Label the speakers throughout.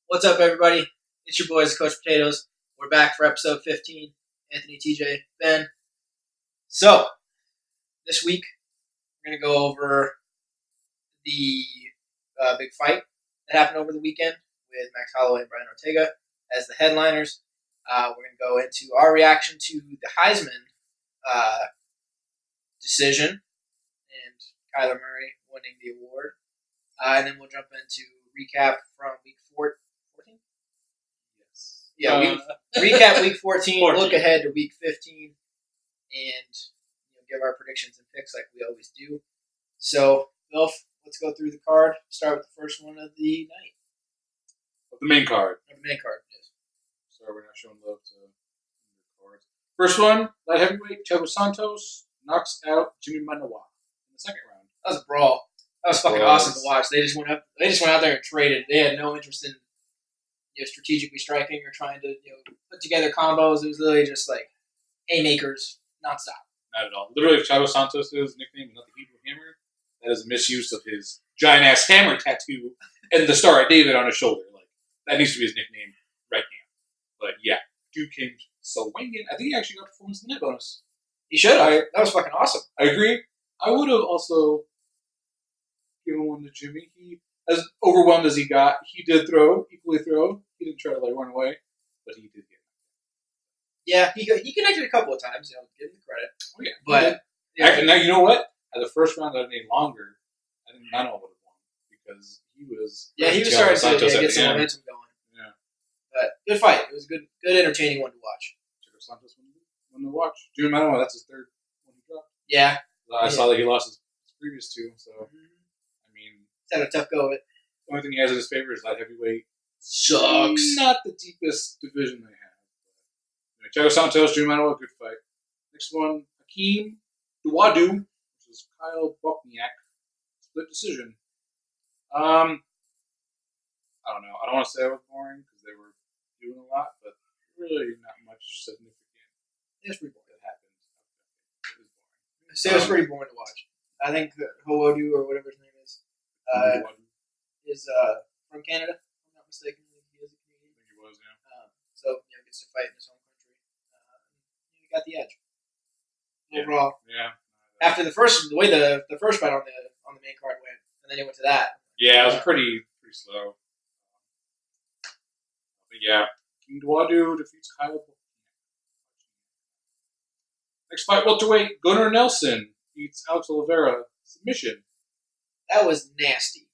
Speaker 1: What's up, everybody? It's your boys, Coach Potatoes. We're back for episode 15. Anthony, TJ, Ben. So, this week, we're going to go over the big fight that happened over the weekend with Max Holloway and Brian Ortega as the headliners. We're going to go into our reaction to the Heisman decision and Kyler Murray winning the award. And then we'll jump into recap from week 14. Yeah, recap week 14, look ahead to week 15, and give our predictions and picks like we always do. So, Bilf, let's go through the card. Start with the first one of the night.
Speaker 2: Of the main card.
Speaker 1: Of the main card, yes.
Speaker 2: Sorry, we're not showing love to the cards. First one, light heavyweight, Thiago Santos knocks out Jimmy Manoa in the second round.
Speaker 1: That was a brawl. That was fucking awesome to watch. They just went out there and traded. They had no interest in strategically striking or trying to put together combos. It was literally just like haymakers nonstop.
Speaker 2: Not at all. Literally, if Thiago Santos' nickname is not the Hebrew Hammer, that is a misuse of his giant ass hammer tattoo and the Star of David on his shoulder. Like that needs to be his nickname right now. But yeah, dude came swinging. I think he actually got performance of the night bonus.
Speaker 1: He should have. That was fucking awesome.
Speaker 2: I agree. I would have also given one to Jimmy. He, as overwhelmed as he got, he did equally throw. He didn't try to run away, but he did get it.
Speaker 1: Yeah, he connected a couple of times. Give him the credit.
Speaker 2: Oh yeah,
Speaker 1: but
Speaker 2: actually, now you know what? At the first round, that made longer. I think Manoa would have won because he was.
Speaker 1: Yeah, he was starting to get some momentum going.
Speaker 2: Yeah,
Speaker 1: but good fight. It was a good, entertaining one to watch.
Speaker 2: Thiago Santos won to watch. Jimmy Manoa, that's his third one he dropped.
Speaker 1: Yeah,
Speaker 2: I saw that he lost his previous two. So I mean,
Speaker 1: he's had a tough go of it.
Speaker 2: The only thing he has in his favor is light heavyweight.
Speaker 1: Sucks.
Speaker 2: Not the deepest division they have. But Thiago Santos, Jimmy Manoa, good fight. Next one, Hakeem Duwadu, which is Kyle Bochniak. Split decision. I don't know. I don't want to say it was boring because they were doing a lot, but really not much significant.
Speaker 1: It's pretty boring.
Speaker 2: That happened. It was boring.
Speaker 1: It was pretty boring to watch. I think Howodu or whatever his name is from Canada. If I'm not mistaken, he is a Canadian.
Speaker 2: I think he was, yeah.
Speaker 1: So gets to fight in his home country. He got the edge. Overall,
Speaker 2: yeah.
Speaker 1: After the first fight on the main card went, and then he went to that.
Speaker 2: Yeah, it was pretty slow. But yeah, King Duwadu defeats Kyle. Next fight, welterweight Gunnar Nelson beats Alex Oliveira submission.
Speaker 1: That was nasty.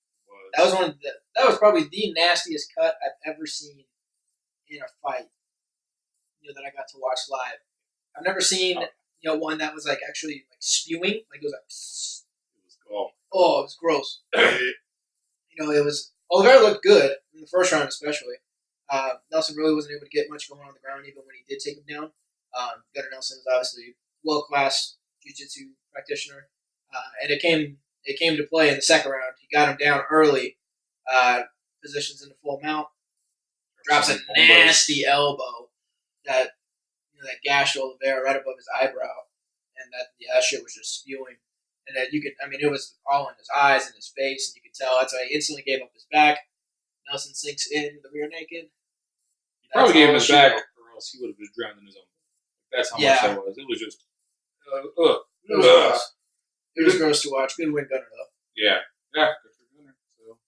Speaker 1: That was probably the nastiest cut I've ever seen in a fight. That I got to watch live. I've never seen one that was actually spewing. It was it was gross. It was Oliveira looked good in the first round, especially. Nelson really wasn't able to get much going on the ground, even when he did take him down. Gunnar Nelson is obviously world-class jiu-jitsu practitioner, and it came to play in the second round. He got him down early, positions in the full mount, drops a nasty elbow that gashed Oliveira right above his eyebrow, and that shit was just spewing. And then it was all in his eyes and his face, and you could tell. That's why he instantly gave up his back. Nelson sinks in the rear naked.
Speaker 2: He probably gave him his back, or else he would have just drowned in his own. That's how much that was. It was just.
Speaker 1: It was gross to watch. Good win, Gunnar, though.
Speaker 2: Yeah, good for Gunnar. So,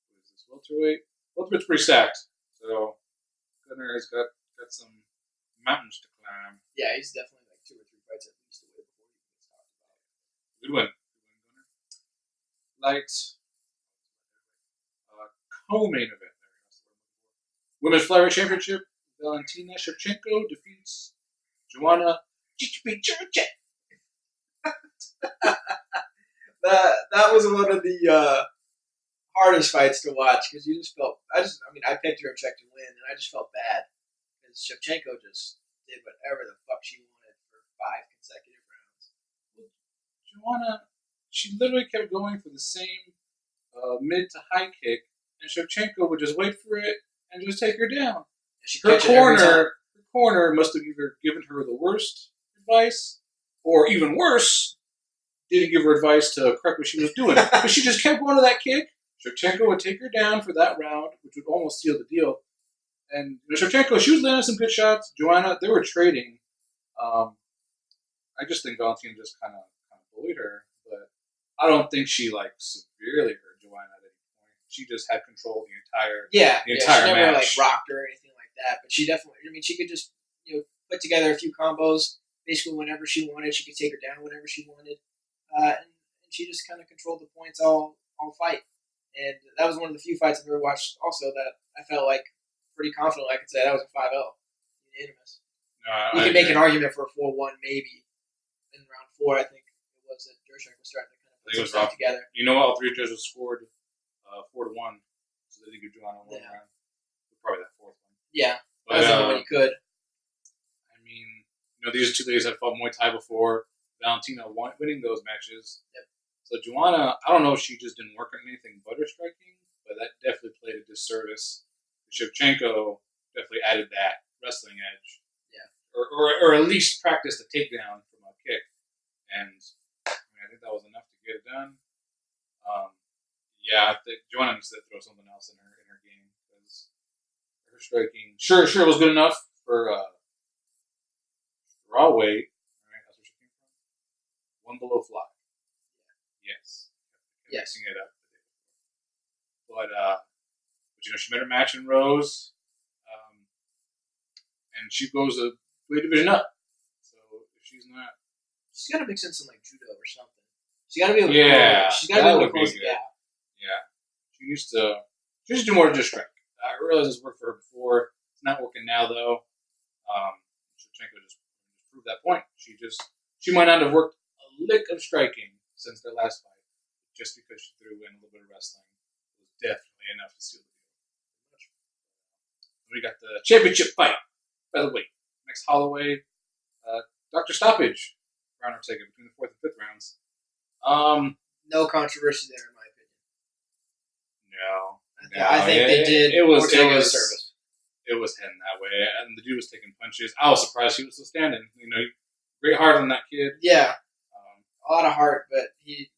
Speaker 2: what is this, welterweight? Welterweight's pretty stacked. So, Gunnar has got some mountains to climb.
Speaker 1: Yeah, he's definitely 2 or 3 fights at least away before he gets talked about.
Speaker 2: Good win, Gunnar. Light. Co-main event. Women's Flyweight Championship. Valentina Shevchenko defeats Joanna Jędrzejczyk.
Speaker 1: That was one of the hardest fights to watch because I picked her to win, and I just felt bad because Shevchenko just did whatever the fuck she wanted for 5 consecutive rounds.
Speaker 2: Joanna, she literally kept going for the same mid to high kick, and Shevchenko would just wait for it and just take her down. Her corner must have either given her the worst advice, or even worse, didn't give her advice to correct what she was doing. But she just kept going to that kick. Shevchenko would take her down for that round, which would almost seal the deal. And Shevchenko, she was landing some good shots. Joanna, they were trading. I just think Valentina just kind of bullied her, but I don't think she severely hurt Joanna at any point. She just had control of the entire
Speaker 1: she never
Speaker 2: match.
Speaker 1: rocked her or anything like that. But she definitely, she could just put together a few combos basically whenever she wanted. She could take her down whenever she wanted, and she just kind of controlled the points all fight. And that was one of the few fights I've ever watched also that I felt pretty confident I could say that was a 5-0 unanimous. You can make an argument for a 4-1 maybe in round 4. I think it was that Jurchek was starting to kind of put some stuff together.
Speaker 2: You know what? All 3 judges scored 4-1, so they didn't give Joanna one round. Probably that 4th one.
Speaker 1: Yeah, that was the only one you could.
Speaker 2: I mean, these 2 ladies had fought Muay Thai before. Valentina winning those matches.
Speaker 1: Yep.
Speaker 2: So Joanna, I don't know if she just didn't work on anything but her striking, but that definitely played a disservice. Shevchenko definitely added that wrestling edge.
Speaker 1: Yeah.
Speaker 2: Or at least practiced a takedown from a kick. And I think that was enough to get it done. I think Joanna needs to throw something else in her game because her striking, sure, it was good enough for raw weight. Right, that's where she came from. 1 below fly. Yes. Mixing it up. But she made her match in Rose, and she goes a weight division up. So if she's
Speaker 1: got to mix in some judo or something. She's got to be able to. She's got to be able to close the gap.
Speaker 2: Yeah, she needs to do more than just strike. I realize this worked for her before. It's not working now though. Shevchenko just proved that point. She might not have worked a lick of striking since their last fight, just because she threw in a little bit of wrestling. It was definitely enough to seal the deal. We got the championship fight, featherweight. Next Holloway, Dr. Stoppage, round Ortega between the 4th and 5th rounds.
Speaker 1: No controversy there, in my opinion.
Speaker 2: No.
Speaker 1: I think they did Ortega's service.
Speaker 2: It was heading that way, and the dude was taking punches. I was surprised he was still standing. Great heart on that kid.
Speaker 1: Yeah, a lot of heart, but he,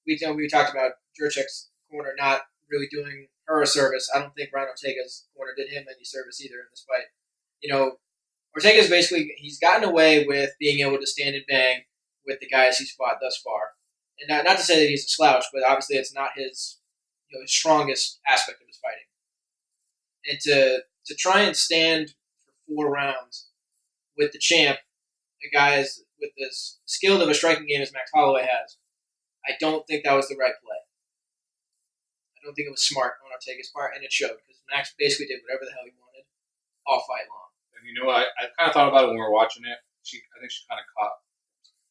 Speaker 1: we talked about Jurchek's corner not really doing her a service. I don't think Brian Ortega's corner did him any service either in this fight. Ortega's basically, he's gotten away with being able to stand and bang with the guys he's fought thus far. And not to say that he's a slouch, but obviously it's not his his strongest aspect of his fighting. And to try and stand for 4 rounds with the champ, the guys with as skilled of a striking game as Max Holloway has, I don't think that was the right play. I don't think it was smart on Ortega's part, and it showed because Max basically did whatever the hell he wanted all fight long.
Speaker 2: And I kind of thought about it when we were watching it. I think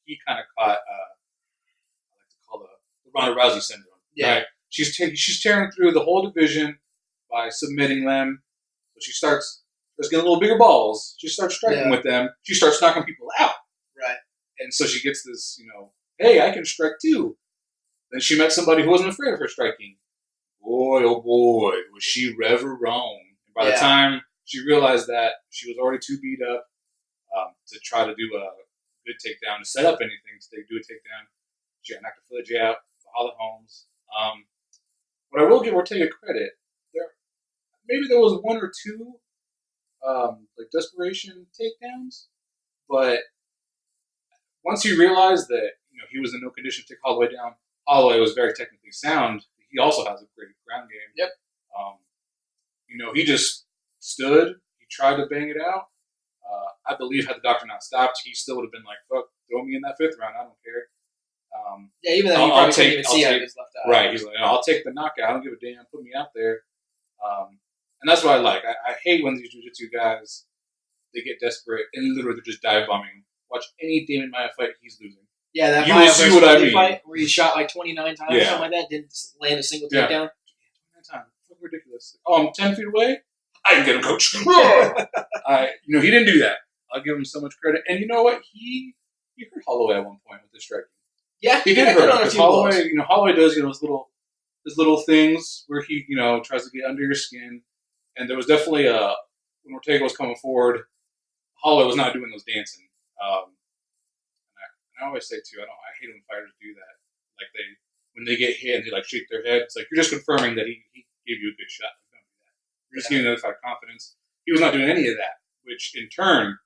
Speaker 2: he kind of caught. I like to call the Ronda Rousey syndrome.
Speaker 1: Yeah,
Speaker 2: right? She's tearing through the whole division by submitting them. So she starts getting a little bigger balls. She starts striking with them. She starts knocking people out.
Speaker 1: Right.
Speaker 2: And so she gets this, hey, I can strike too. Then she met somebody who wasn't afraid of her striking. Boy, oh boy, was she ever wrong. And by the time she realized that, she was already too beat up to try to do a good takedown, to set up anything to do a takedown. She got knocked a Philly out, Holly Holmes. But I will give Ortega credit. Maybe there was 1 or 2 desperation takedowns, but once he realized that he was in no condition to take Holloway down, Holloway was very technically sound. He also has a great ground game.
Speaker 1: Yep.
Speaker 2: He just stood. He tried to bang it out. I believe had the doctor not stopped, he still would have been like, "Fuck, throw me in that 5th round. I don't care."
Speaker 1: Even though he probably couldn't even see out of his left eye.
Speaker 2: Right. He's like, "I'll take the knockout. I don't give a damn. Put me out there." And that's what I like. I hate when these jiu-jitsu guys, they get desperate and literally they're just dive bombing. Watch any Damon Maia fight, he's losing.
Speaker 1: Yeah, that
Speaker 2: you will see what I mean.
Speaker 1: Fight where he shot 29 times or something like that, didn't land a single takedown.
Speaker 2: 29 times. Fucking ridiculous. Oh, I'm 10 feet away? I can get him, coach. He didn't do that. I'll give him so much credit. And you know what? He hurt Holloway at one point with his striking.
Speaker 1: Yeah,
Speaker 2: he did hurt him. Holloway, Holloway does his little things where he tries to get under your skin. And there was definitely when Ortega was coming forward, Holloway was not doing those dancing. And I always say too, I hate when fighters do that. Like when they get hit and they like shake their head, it's like you're just confirming that he gave you a good shot. Like, don't do that. You're just giving notified confidence. He was not doing any of that, which in turn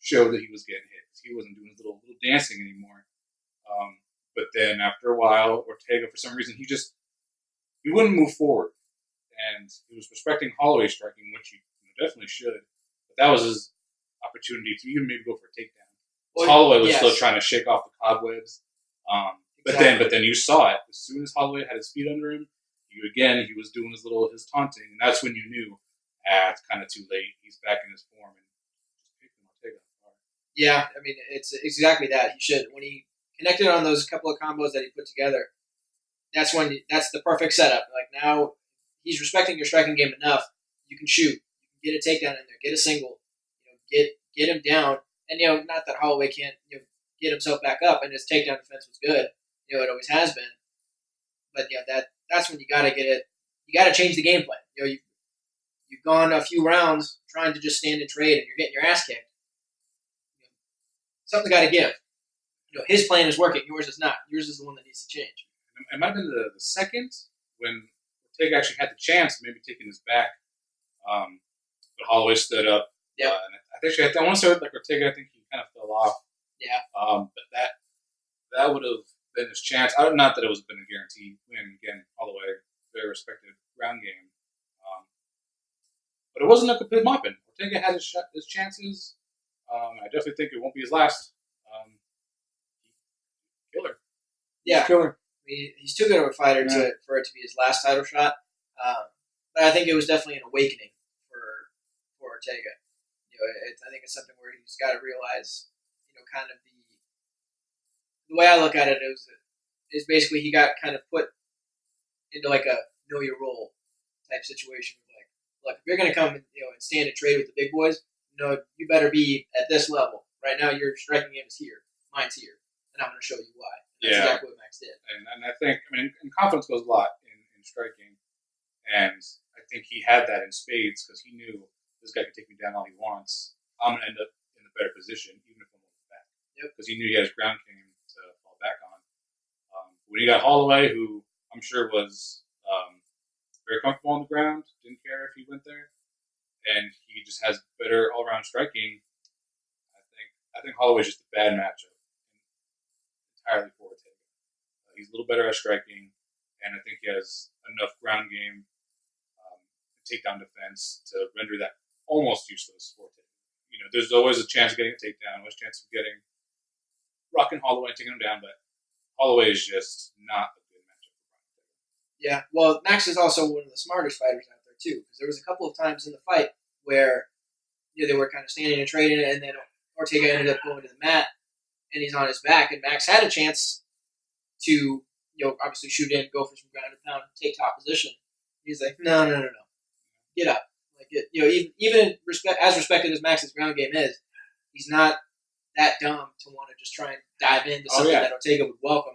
Speaker 2: showed that he was getting hit. He wasn't doing his little dancing anymore. But then after a while, Ortega, for some reason, he wouldn't move forward, and he was respecting Holloway's striking, which he definitely should. But that was his opportunity to even maybe go for a takedown. Well, Holloway was still trying to shake off the cobwebs. But then you saw it as soon as Holloway had his feet under him. He was doing his taunting, and that's when you knew, it's kind of too late. He's back in his form, and just picked Ortega apart.
Speaker 1: Yeah, I mean it's exactly that. He should when he connected on those couple of combos that he put together. That's the perfect setup. Like now, he's respecting your striking game enough. You can shoot, you can get a takedown in there, get a single, get him down, and not that Holloway can't get himself back up, and his takedown defense was good. It always has been. But that's when you got to get it. You got to change the game plan. You've gone a few rounds trying to just stand and trade, and you're getting your ass kicked. Something's got to give. His plan is working. Yours is not. Yours is the one that needs to change.
Speaker 2: It might have been the second when Ortega actually had the chance of maybe taking his back, but Holloway stood up.
Speaker 1: Yeah,
Speaker 2: I want to say like Ortega. I think he kind of fell off.
Speaker 1: Yeah.
Speaker 2: But that would have been his chance. Not that it was been a guaranteed win. Again, Holloway, very respected ground game. But it wasn't a complete mopping. Ortega had his chances. I definitely think it won't be his last. Killer.
Speaker 1: Yeah.
Speaker 2: Killer.
Speaker 1: I mean, he's too good of a fighter for it to be his last title shot. But I think it was definitely an awakening for Ortega. I think it's something where he's got to realize, kind of the way I look at it is basically he got kind of put into like a know your role type situation. Like, look, if you're going to come and stand and trade with the big boys, you better be at this level. Right now, your striking game is here, mine's here, and I'm going to show you why. And that's exactly what Max did.
Speaker 2: And I think, and confidence goes a lot in striking, and I think he had that in spades because he knew this guy can take me down all he wants. I'm going to end up in a better position, even if I'm on the back.
Speaker 1: Yep. Because
Speaker 2: he knew he had his ground game to fall back on. When he got Holloway, who I'm sure was very comfortable on the ground, didn't care if he went there, and he just has better all-around striking. I think Holloway's just a bad matchup entirely for Ortega. He's a little better at striking, and I think he has enough ground game, takedown defense to render that almost useless for Ortega. There's always a chance of getting a takedown, always a chance of rocking Holloway and taking him down, but Holloway is just not a good matchup for Ortega.
Speaker 1: Yeah, well, Max is also one of the smartest fighters out there too, because there was a couple of times in the fight where they were kind of standing and trading, and then Ortega ended up going to the mat, and he's on his back, and Max had a chance to obviously shoot in, go for some ground and pound, take top position. He's like, no, get up. Like even as respected as Max's ground game is, he's not that dumb to want to just try and dive into something that Ortega would welcome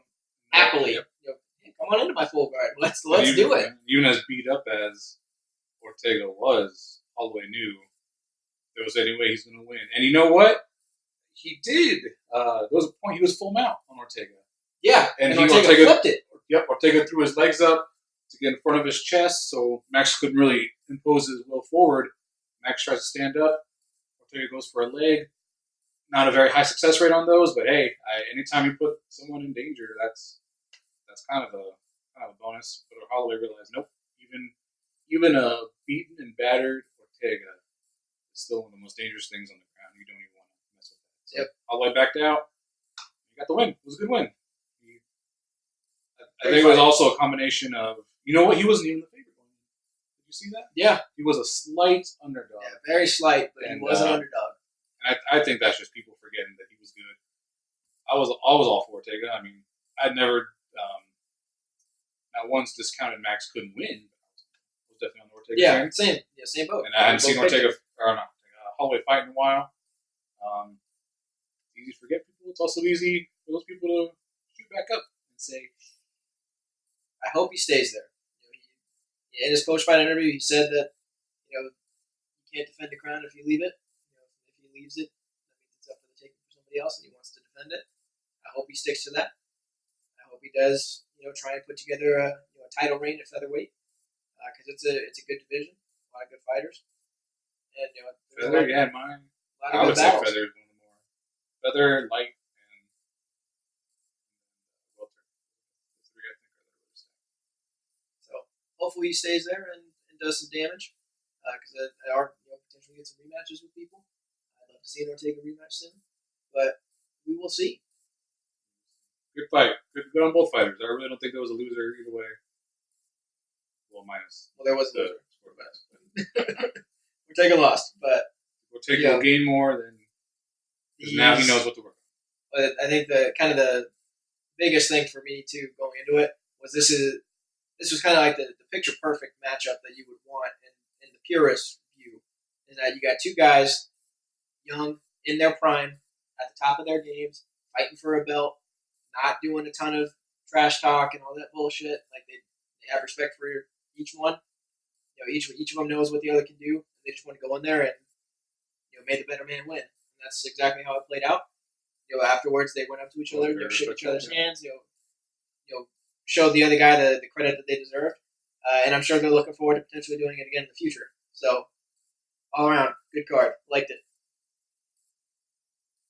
Speaker 1: happily.
Speaker 2: Yep.
Speaker 1: Come on into my full guard. Let's do it.
Speaker 2: Even as beat up as Ortega was, Holloway knew if there was any way he's going to win. And you know what? He did. There was a point he was full mount on Ortega.
Speaker 1: Yeah, and Ortega flipped it.
Speaker 2: Yep, Ortega threw his legs up to get in front of his chest, so Max couldn't really impose his will forward. Max tries to stand up. Ortega goes for a leg. Not a very high success rate on those, but hey, anytime you put someone in danger, that's kind of a bonus. But Holloway realized, nope, even a beaten and battered Ortega is still one of the most dangerous things on the ground. You don't even want to mess with that. So Holloway backed out. He got the win. It was a good win. I think it was also a combination of, he wasn't even the favorite one. Did you see that?
Speaker 1: Yeah.
Speaker 2: He was a slight underdog.
Speaker 1: Yeah, very slight, but he was an underdog.
Speaker 2: And I think that's just people forgetting that he was good. I was all for Ortega. I mean, I'd never, not once discounted Max couldn't win. I was definitely on the Ortega train.
Speaker 1: Same. Yeah, same boat.
Speaker 2: And I hadn't seen Holloway fight in a while. It's easy to forget people. It's also easy for those people to shoot back up and say,
Speaker 1: I hope he stays there. In his post-fight interview, he said that you can't defend the crown if you leave it. If he leaves it, that means it's up for the taking for somebody else, and he wants to defend it. I hope he sticks to that. I hope he does try and put together a title reign at featherweight because it's a good division, a lot of good fighters, and there's
Speaker 2: Feather,
Speaker 1: a lot
Speaker 2: I
Speaker 1: of
Speaker 2: would
Speaker 1: good
Speaker 2: say
Speaker 1: battles.
Speaker 2: feather is one of the more feather, light, and welter. Those three, I think, are the really stacked.
Speaker 1: So hopefully he stays there and does some damage because they are potentially get some rematches with people. I'd love to see them take a rematch soon, but we will see.
Speaker 2: Good fight. Good on both fighters. I really don't think there was a loser either way. Well, minus
Speaker 1: There was a
Speaker 2: the
Speaker 1: loser.
Speaker 2: quarterbacks.
Speaker 1: We're taking loss, but
Speaker 2: We'll gain more than now he knows what to work on.
Speaker 1: But I think the biggest thing for me too going into it was this was kind of like the picture perfect matchup that you would want in the purest view. Is that you got two guys, young, in their prime, at the top of their games, fighting for a belt, not doing a ton of trash talk and all that bullshit. Like they have respect for each one. Each of them knows what the other can do. They just want to go in there and may the better man win. And that's exactly how it played out. Afterwards they went up to each other, shook each other's hands. Showed the other guy the credit that they deserved. And I'm sure they're looking forward to potentially doing it again in the future. So all around, good card. Liked it.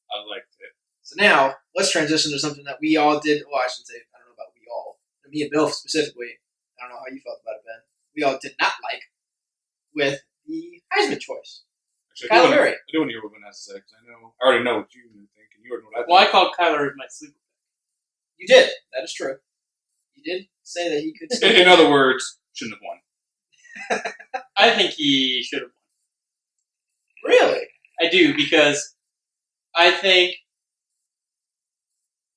Speaker 2: I liked it.
Speaker 1: So now let's transition to something that we all did. Well, I shouldn't say. I don't know about we all. Me and Bilf specifically. I don't know how you felt about it, Ben. We all did not like with the Heisman choice.
Speaker 2: Actually,
Speaker 1: Kyler Murray.
Speaker 2: I do want to hear what Ben has to say because I already know what you think, and you already know what I think.
Speaker 3: Well, I called Kyler my sleeper.
Speaker 1: You did. That is true. You did say that he could.
Speaker 2: In other words, shouldn't have won.
Speaker 3: I think he should have won.
Speaker 1: Really?
Speaker 3: I do, because I think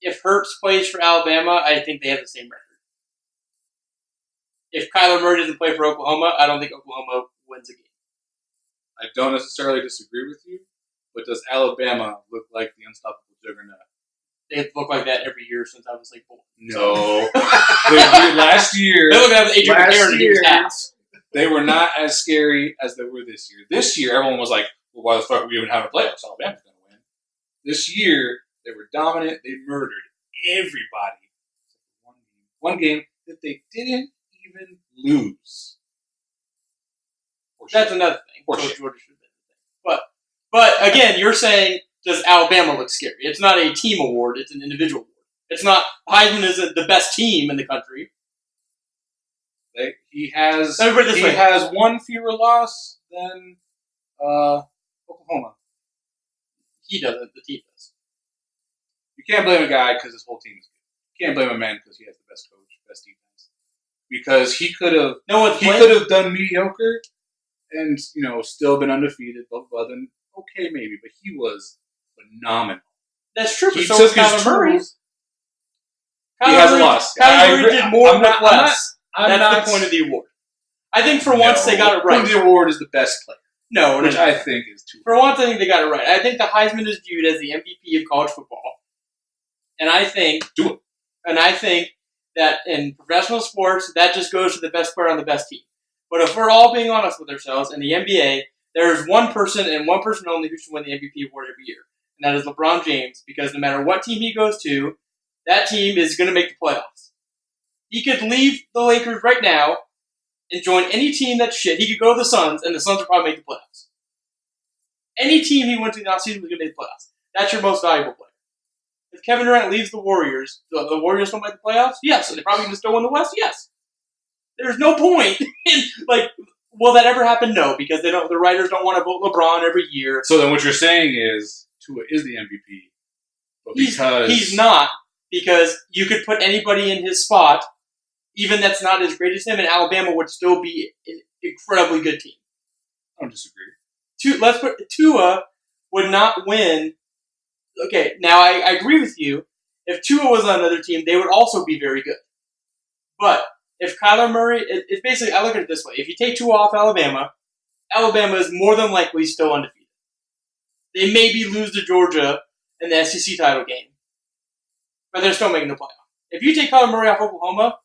Speaker 3: if Hurts plays for Alabama, I think they have the same record. If Kyler Murray doesn't play for Oklahoma, I don't think Oklahoma wins a game.
Speaker 2: I don't necessarily disagree with you, but does Alabama look like the unstoppable juggernaut?
Speaker 3: They look like that every year since I was born.
Speaker 2: No. Last year,
Speaker 3: They look at Adrian McCarron and he was ass.
Speaker 2: They were not as scary as they were this year. This year, everyone was like, well, why the fuck are we even having a playoffs? Alabama's going to win. This year, they were dominant. They murdered everybody. One game that they didn't even lose.
Speaker 3: That's another thing. Georgia should have been the thing. But again, you're saying, does Alabama look scary? It's not a team award. It's an individual award. It's not, Heisman isn't the best team in the country.
Speaker 2: He has one fewer loss than Oklahoma.
Speaker 3: He doesn't. The team does.
Speaker 2: You can't blame a guy because his whole team is good. You can't blame a man because he has the best coach, best defense. Because he could have done mediocre and still been undefeated. Blah blah. Then okay, maybe, but he was phenomenal.
Speaker 3: That's true.
Speaker 2: He
Speaker 3: so
Speaker 2: took
Speaker 3: was
Speaker 2: his
Speaker 3: Kyler Murray.
Speaker 2: tools. He hasn't lost.
Speaker 3: Kyler Murray did more with less.
Speaker 2: That's
Speaker 3: the point of the award. I think for once they got it right.
Speaker 2: The award is the best player.
Speaker 3: No,
Speaker 2: which I think is too.
Speaker 3: For once, I think they got it right. I think the Heisman is viewed as the MVP of college football, and I think that in professional sports, that just goes to the best player on the best team. But if we're all being honest with ourselves, in the NBA, there's one person and one person only who should win the MVP award every year, and that is LeBron James. Because no matter what team he goes to, that team is going to make the playoffs. He could leave the Lakers right now and join any team that's shit. He could go to the Suns, and the Suns would probably make the playoffs. Any team he went to in the offseason was going to make the playoffs. That's your most valuable player. If Kevin Durant leaves the Warriors, the Warriors don't make the playoffs? Yes. Are they probably going to still win the West? Yes. There's no point in, will that ever happen? No, because the writers don't want to vote LeBron every year.
Speaker 2: So then what you're saying is Tua is the MVP. But
Speaker 3: he's not, because you could put anybody in his spot, even that's not as great as him, and Alabama would still be an incredibly good team.
Speaker 2: I don't disagree.
Speaker 3: Tua would not win. Okay, now I agree with you. If Tua was on another team, they would also be very good. But if Kyler Murray, it's basically, I look at it this way. If you take Tua off Alabama, Alabama is more than likely still undefeated. They maybe lose to Georgia in the SEC title game, but they're still making the playoff. If you take Kyler Murray off Oklahoma,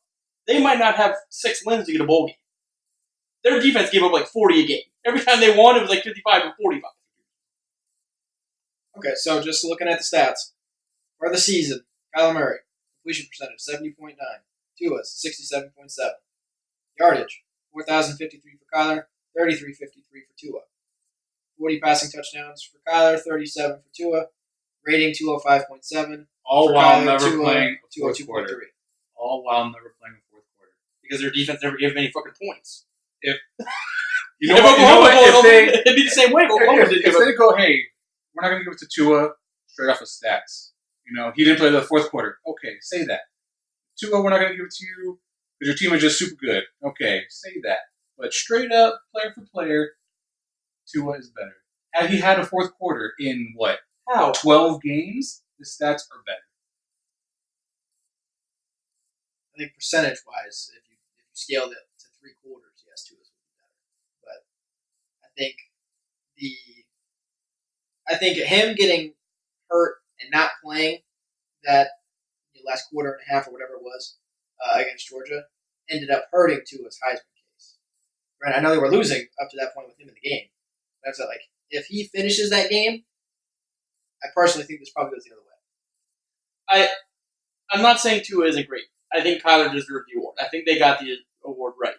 Speaker 3: they might not have 6 wins to get a bowl game. Their defense gave up 40 a game. Every time they won, it was 55 and 45.
Speaker 1: Okay, so just looking at the stats. For the season, Kyler Murray, completion percentage, 70.9. Tua's 67.7. Yardage 4,053 for Kyler, 3,353 for Tua. 40 passing touchdowns for Kyler, 37 for Tua. Rating 205.7.
Speaker 2: All
Speaker 1: for
Speaker 2: while
Speaker 1: Kyler,
Speaker 2: never
Speaker 1: Tua,
Speaker 2: playing a fourth
Speaker 1: 202.3.
Speaker 2: quarter. All while never playing a fourth quarter.
Speaker 3: Because their defense never gave them any fucking points.
Speaker 2: You know what?
Speaker 3: It'd be the same way.
Speaker 2: If they go, hey, we're not going to give it to Tua straight off of stats. He didn't play the fourth quarter. Okay, say that. Tua, we're not going to give it to you because your team is just super good. Okay, say that. But straight up, player for player, Tua is better. Had he had a fourth quarter in, what,
Speaker 3: How?
Speaker 2: 12 games, the stats are better.
Speaker 1: I think percentage-wise, if you scaled it to 3 quarters, yes, Tua's would be better. But I think him getting hurt and not playing that last quarter and a half or whatever it was against Georgia ended up hurting Tua's Heisman case. Right? I know they were losing up to that point with him in the game. That's like if he finishes that game, I personally think this probably goes the other way.
Speaker 3: I'm not saying Tua isn't great. I think Kyler deserved the award. I think they got the award right.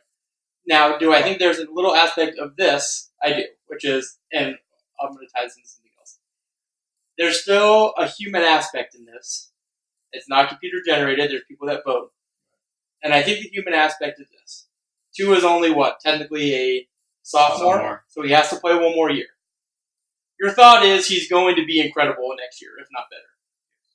Speaker 3: Now, do I think there's a little aspect of this? I do, which is, and I'm going to tie this into something else. There's still a human aspect in this. It's not computer generated. There's people that vote. And I think the human aspect is this. Tua is only, technically a sophomore, so he has to play one more year. Your thought is he's going to be incredible next year, if not better.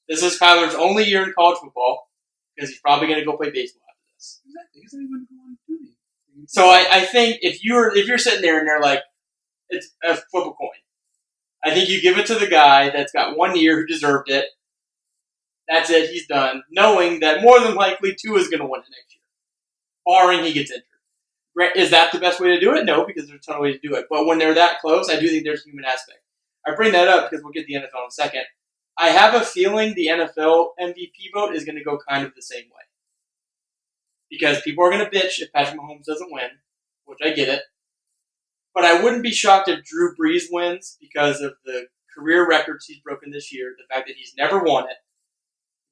Speaker 3: This is Kyler's only year in college football, because he's probably going to go play baseball after this.
Speaker 2: Exactly. He's not even going to do anything.
Speaker 3: So I think if you're sitting there and they're like, it's a flip a coin. I think you give it to the guy that's got 1 year who deserved it. That's it. He's done. Knowing that more than likely Tua is going to win it next year, barring he gets injured. Is that the best way to do it? No, because there's a ton of ways to do it. But when they're that close, I do think there's a human aspect. I bring that up because we'll get the NFL in a second. I have a feeling the NFL MVP vote is going to go kind of the same way. Because people are going to bitch if Patrick Mahomes doesn't win, which I get it. But I wouldn't be shocked if Drew Brees wins because of the career records he's broken this year, the fact that he's never won it,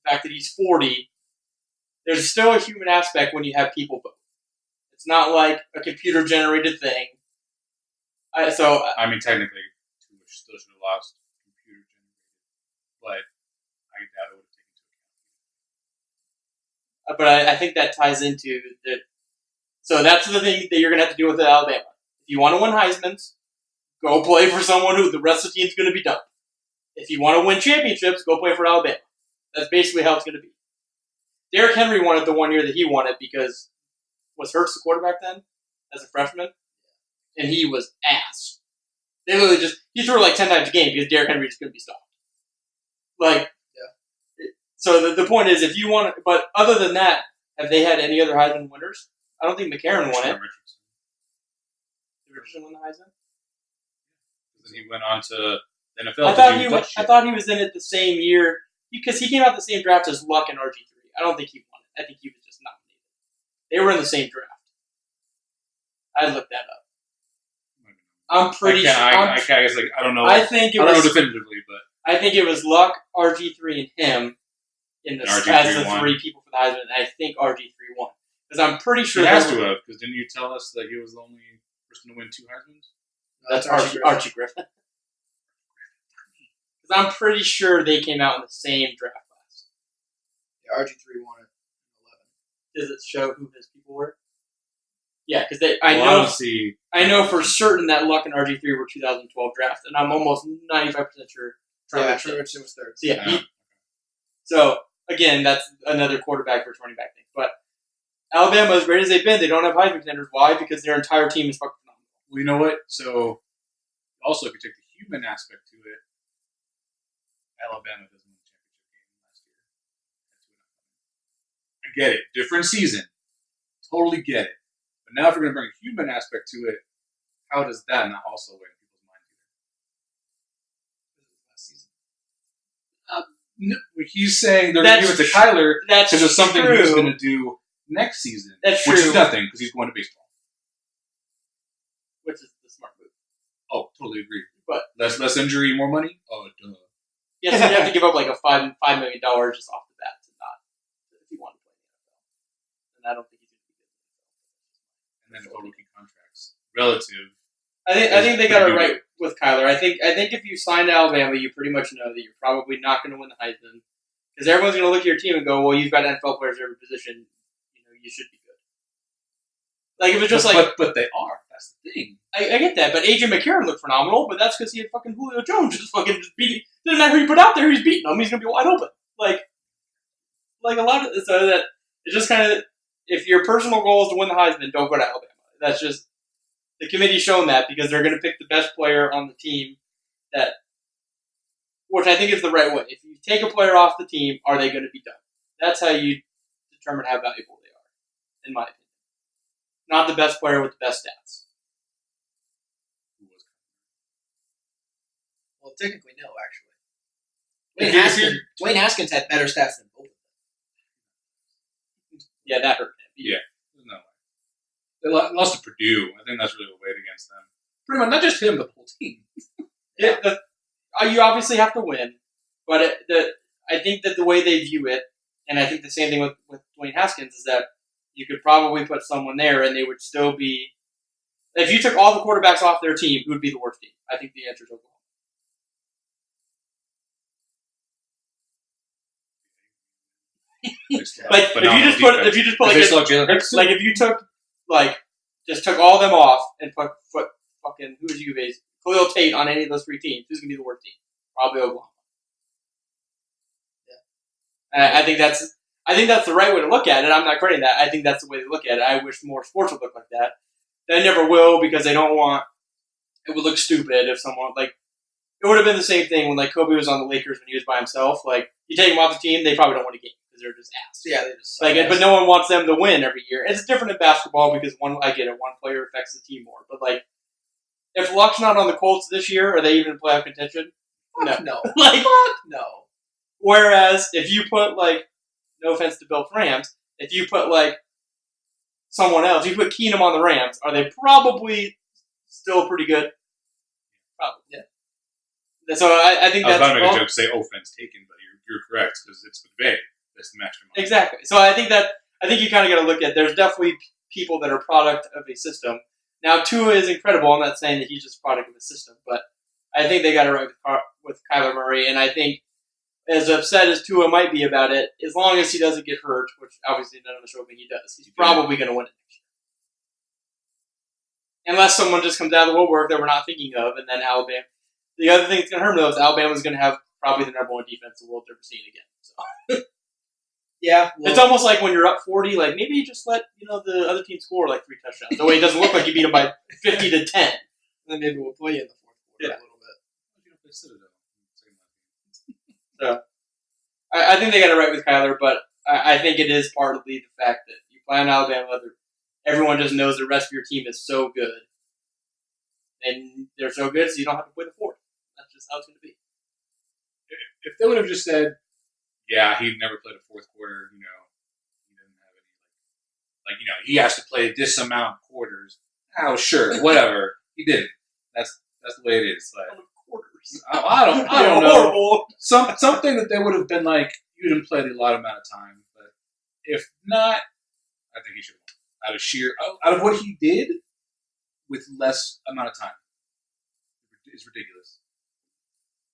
Speaker 3: the fact that he's 40. There's still a human aspect when you have people vote. It's not like a computer-generated thing.
Speaker 2: Technically, Tua still should have lost computer-generated. But I doubt it would have taken into account.
Speaker 3: But I think that ties into the. So that's the thing that you're going to have to deal with at Alabama. If you want to win Heisman's, go play for someone who the rest of the team's going to be done. If you want to win championships, go play for Alabama. That's basically how it's going to be. Derrick Henry won it the 1 year that he won it because was Hurts the quarterback then as a freshman? And he was ass. They literally he threw like 10 times a game because Derrick Henry just couldn't be stopped. So the point is, if you want to, but other than that, have they had any other Heisman winners? I don't think McCarron won it. Did Richardson win the Heisman?
Speaker 2: Then he went on to the NFL.
Speaker 3: I thought he was in it the same year because he came out the same draft as Luck and RG3. I don't think he won it. I think he was just nominated. They were in the same draft. I looked that up. I'm pretty sure.
Speaker 2: I don't know.
Speaker 3: I think it
Speaker 2: I don't
Speaker 3: was
Speaker 2: know definitively, but
Speaker 3: I think it was Luck, RG3, and him as the 3 people for the Heisman. And I think RG3 won because I'm pretty sure
Speaker 2: he has to have. Because didn't you tell us that he was the only person to win 2 Heismans?
Speaker 3: That's Archie Griffin. Because I'm pretty sure they came out in the same draft class.
Speaker 1: Yeah, RG3 won it in 11.
Speaker 3: Does it show who his people were? Yeah, because I know for certain that Luck and RG3 were 2012 drafts, and I'm almost 95% sure.
Speaker 1: Richardson was 3rd.
Speaker 3: So so again, that's another quarterback versus running back thing. But Alabama, as great as they've been, they don't have Heisman contenders. Why? Because their entire team is fucking phenomenal.
Speaker 2: Well, you know what? So also, if you take the human aspect to it, Alabama doesn't win the championship game last year. I get it. Different season. Totally get it. But now if you're going to bring a human aspect to it, how does that not also weigh in people's minds either? He's saying they're going to give it to Kyler because of something he's going to do next season.
Speaker 3: That's true.
Speaker 2: Which is nothing because he's going to baseball.
Speaker 3: Which is the smart move.
Speaker 2: Oh, totally agree.
Speaker 3: But
Speaker 2: less injury, more money? Oh, duh.
Speaker 3: Yes, you have to give up like a $5 million just off the bat to not if you want to play I don't think he's going to be good.
Speaker 2: And then total rookie contracts relative.
Speaker 3: I think they got it right with Kyler. I think if you sign to Alabama, you pretty much know that you're probably not going to win the Heisman because everyone's going to look at your team and go, "Well, you've got NFL players at every position. You should be good." Like if it's just
Speaker 2: but they are. That's the thing.
Speaker 3: I get that, but AJ McCarron looked phenomenal, but that's because he had fucking Julio Jones just beating. Doesn't matter who you put out there, he's beating him. He's going to be wide open. Like a lot of so that it's just kind of if your personal goal is to win the Heisman, don't go to Alabama. That's just. The committee's shown that because they're going to pick the best player on the team which I think is the right way. If you take a player off the team, are they going to be done? That's how you determine how valuable they are, in my opinion. Not the best player with the best stats.
Speaker 1: Well, technically, no, actually. Dwayne Haskins had better stats than both of them.
Speaker 3: Yeah, that hurt him.
Speaker 2: Yeah, there's no way. They lost to Purdue. I think that's really what weighed against them. Pretty much, not just him, but the whole team.
Speaker 3: You obviously have to win, but I think that the way they view it, and I think the same thing with Dwayne Haskins, is that you could probably put someone there and they would still be... If you took all the quarterbacks off their team, who would be the worst team? I think the answer is Oklahoma. Like if you just put just took all them off and put fucking who's UVA's Khalil Tate on any of those three teams, who's gonna be the worst team? Probably Oklahoma. Yeah, I think that's the right way to look at it. I'm not crediting that. I think that's the way to look at it. I wish more sports would look like that. They never will because they don't want. It would look stupid if someone it would have been the same thing when Kobe was on the Lakers when he was by himself. You take him off the team, they probably don't win a game. They're just ass.
Speaker 1: Yeah, they just
Speaker 3: but no one wants them to win every year. It's different in basketball because I get it, one player affects the team more. But if Luck's not on the Colts this year, are they even in playoff contention?
Speaker 1: No. No.
Speaker 3: Whereas if you put no offense to Bilf Rams, if you put someone else, you put Keenum on the Rams, are they probably still pretty good? Probably. Yeah. So I think that's.
Speaker 2: I was about to make a joke, say offense taken, but you're correct because it's McVay. That's the mastermind.
Speaker 3: Exactly. So I think you kind of got to look at. There's definitely people that are product of a system. Now Tua is incredible. I'm not saying that he's just a product of a system, but I think they got it right with Kyler Murray. And I think, as upset as Tua might be about it, as long as he doesn't get hurt, which obviously none of us are hoping he does, he's probably going to win it next year. Unless someone just comes out of the woodwork that we're not thinking of, and then Alabama. The other thing that's going to hurt him though is Alabama's going to have probably the number one defense the world's ever seen again. So.
Speaker 1: Yeah,
Speaker 3: it's almost like when you're up 40, maybe you just let the other team score 3 touchdowns. That way it doesn't look like you beat them by 50 to 10.
Speaker 1: Then maybe we'll play you in the fourth quarter a little bit.
Speaker 3: So I think they got it right with Kyler, but I think it is partly the fact that you play on Alabama. Everyone just knows the rest of your team is so good, and they're so good, so you don't have to play the fourth. That's just how it's going to be.
Speaker 2: If they would have just said, yeah, he'd never played a fourth quarter, he didn't have any, he has to play this amount of quarters. Oh, sure, whatever. He didn't. That's the way it is.
Speaker 3: Quarters.
Speaker 2: I don't know. Something that they would have been you didn't play a lot amount of time. But if not, I think he should have won. Out of what he did with less amount of time. It's ridiculous.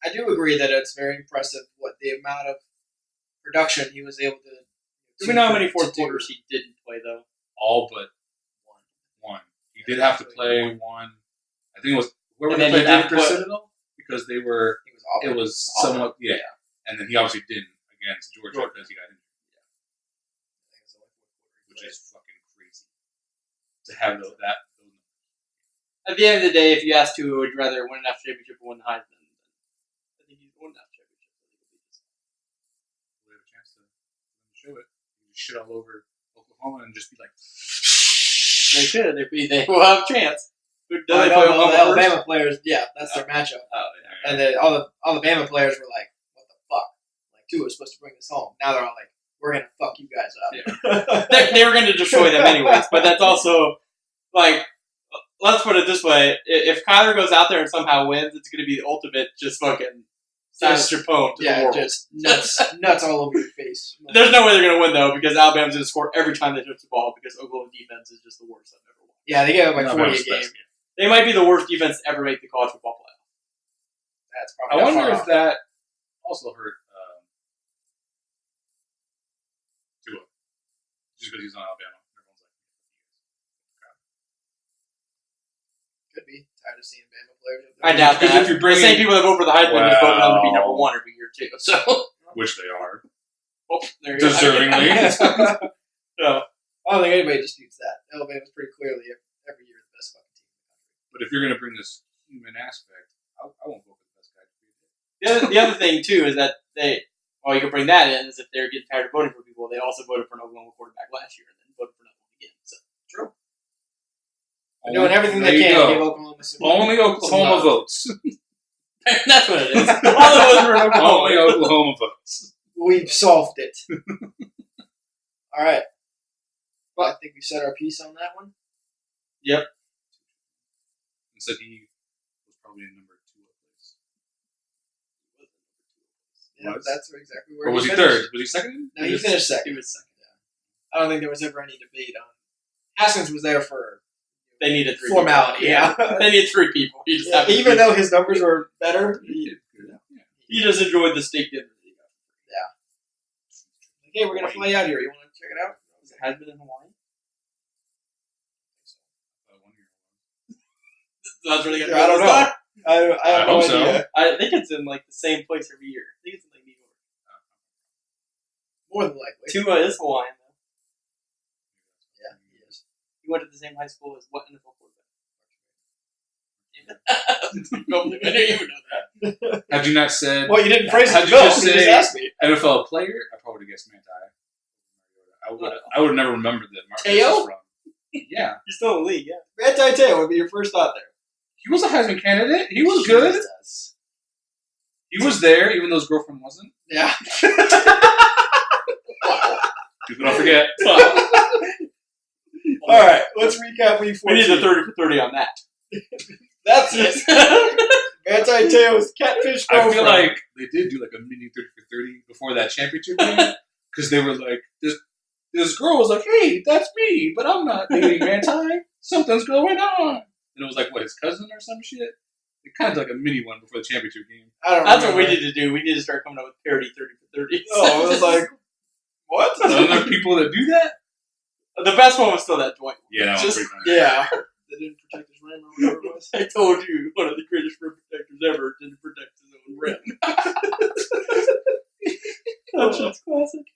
Speaker 1: I do agree that it's very impressive what the amount of production he was able to.
Speaker 3: Do we know how many fourth quarters he didn't play though?
Speaker 2: All but one. He did have to play one. I think it was whoever they played after Citadel because they were. It was somewhat and then he obviously didn't against Georgia because he got injured. Which is fucking crazy to have those.
Speaker 3: At the end of the day, if you asked who would rather win a national championship or win the Heisman, I think he's won a national championship.
Speaker 2: We have a chance to show it. You just shit all over Oklahoma and just be like.
Speaker 3: They could. They will have a chance.
Speaker 1: Alabama players, that's their matchup.
Speaker 3: Oh, yeah.
Speaker 1: And then all the Bama players were like, "What the fuck?" Tua was supposed to bring this home. Now they're all like, "We're gonna fuck you guys up."
Speaker 3: Yeah. they were going to destroy them anyways. But that's also let's put it this way: if Kyler goes out there and somehow wins, it's going to be the ultimate just fucking silence your opponent to the world.
Speaker 1: Just nuts all over your face.
Speaker 3: There's no way they're going to win, though, because Alabama's going to score every time they touch the ball because Oklahoma defense is just the worst I've ever watched.
Speaker 1: Yeah, they get up like 40 a game.
Speaker 3: They might be the worst defense to ever make the college football playoff.
Speaker 1: That's probably
Speaker 2: I wonder if that also hurt Tua. Just because he's on Alabama. Everyone's like,
Speaker 1: could be. Tired of seeing Bama players.
Speaker 3: I doubt that.
Speaker 2: If you're bringing,
Speaker 3: the same people that vote for the Heisman just vote for them to be number one every year, too. So.
Speaker 2: Which they are.
Speaker 3: Oh, there you go.
Speaker 2: Deservingly.
Speaker 3: No.
Speaker 1: I don't think anybody disputes that. Alabama's pretty clearly every year the best fucking team in the country.
Speaker 2: But if you're going to bring this human aspect, I won't vote for the best guy.
Speaker 3: The other thing, too, is that you can bring that in, is if they're getting tired of voting for people, they also voted for an Oklahoma quarterback last year and then voted for another one again. So.
Speaker 1: True. They're doing everything they can to give Oklahoma some
Speaker 2: Only Oklahoma votes.
Speaker 3: That's what it is. All the votes for Oklahoma.
Speaker 2: Only Oklahoma votes.
Speaker 1: We've solved it. All right. Well, I think we said our piece on that one.
Speaker 3: Yep.
Speaker 2: And said he was probably in number 2 place.
Speaker 1: Yeah, that's exactly where.
Speaker 2: Or was he
Speaker 1: finished.
Speaker 2: third? Was he second?
Speaker 1: No, he finished second.
Speaker 3: He was second.
Speaker 1: Yeah. I don't think there was ever any debate on. Haskins was there for.
Speaker 3: They needed 3
Speaker 1: formality.
Speaker 3: people.
Speaker 1: Yeah.
Speaker 3: They needed 3 people. He just
Speaker 1: Even though his numbers were better,
Speaker 3: he just enjoyed the steak dinner.
Speaker 1: Okay, we're gonna fly out here. You want to check it out?
Speaker 3: Is it Heisman in Hawaii? That's really gonna
Speaker 1: I don't know. I have no
Speaker 2: hope so.
Speaker 1: idea.
Speaker 3: I think it's in like the same place every year. I think it's in like New York.
Speaker 1: More than likely.
Speaker 3: Tua is Hawaiian though.
Speaker 1: Yeah, he is.
Speaker 3: He went to the same high school as what NFL quarterback? I didn't even know that.
Speaker 2: Had you not said...
Speaker 1: Well, you didn't phrase it.
Speaker 2: Had you
Speaker 1: You
Speaker 2: just
Speaker 1: just
Speaker 2: say
Speaker 1: asked me.
Speaker 2: NFL player, I probably would have guessed Manti. I would have never remembered that Marcus
Speaker 1: Teo?
Speaker 2: was from. Yeah.
Speaker 3: He's still in the league, yeah.
Speaker 1: Manti Te'o would be your first thought there.
Speaker 2: He was a Heisman candidate. He was good.
Speaker 1: Jesus.
Speaker 2: He was there, even though his girlfriend wasn't.
Speaker 1: Yeah.
Speaker 2: People don't forget.
Speaker 1: All right, let's recap week 14.
Speaker 3: We need a 30 for 30 on that.
Speaker 1: That's it. Manti Te'o's catfish girlfriend.
Speaker 2: I feel like they did do like a mini 30 for 30 before that championship game. Because they were like, this girl was like, hey, that's me, but I'm not dating Manti. Something's going on. And it was like, what, his cousin or some shit? It kind of like a mini one before the championship game.
Speaker 1: I don't
Speaker 3: That's
Speaker 1: remember.
Speaker 3: what we need to do. We need to start coming up with parody 30 for 30.
Speaker 1: Oh, it was like, what?
Speaker 2: Are there people that do that?
Speaker 3: The best one was still that Dwight one.
Speaker 2: Yeah, that was
Speaker 3: Just-
Speaker 2: pretty funny.
Speaker 1: Yeah. They didn't protect his rim or whatever it was.
Speaker 3: I told you, one of the greatest rim protectors ever didn't protect his own rim. That's just classic.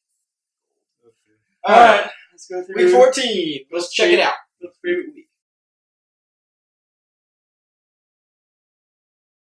Speaker 1: All right.
Speaker 3: Let's go through.
Speaker 1: Week 14. Let's check it out.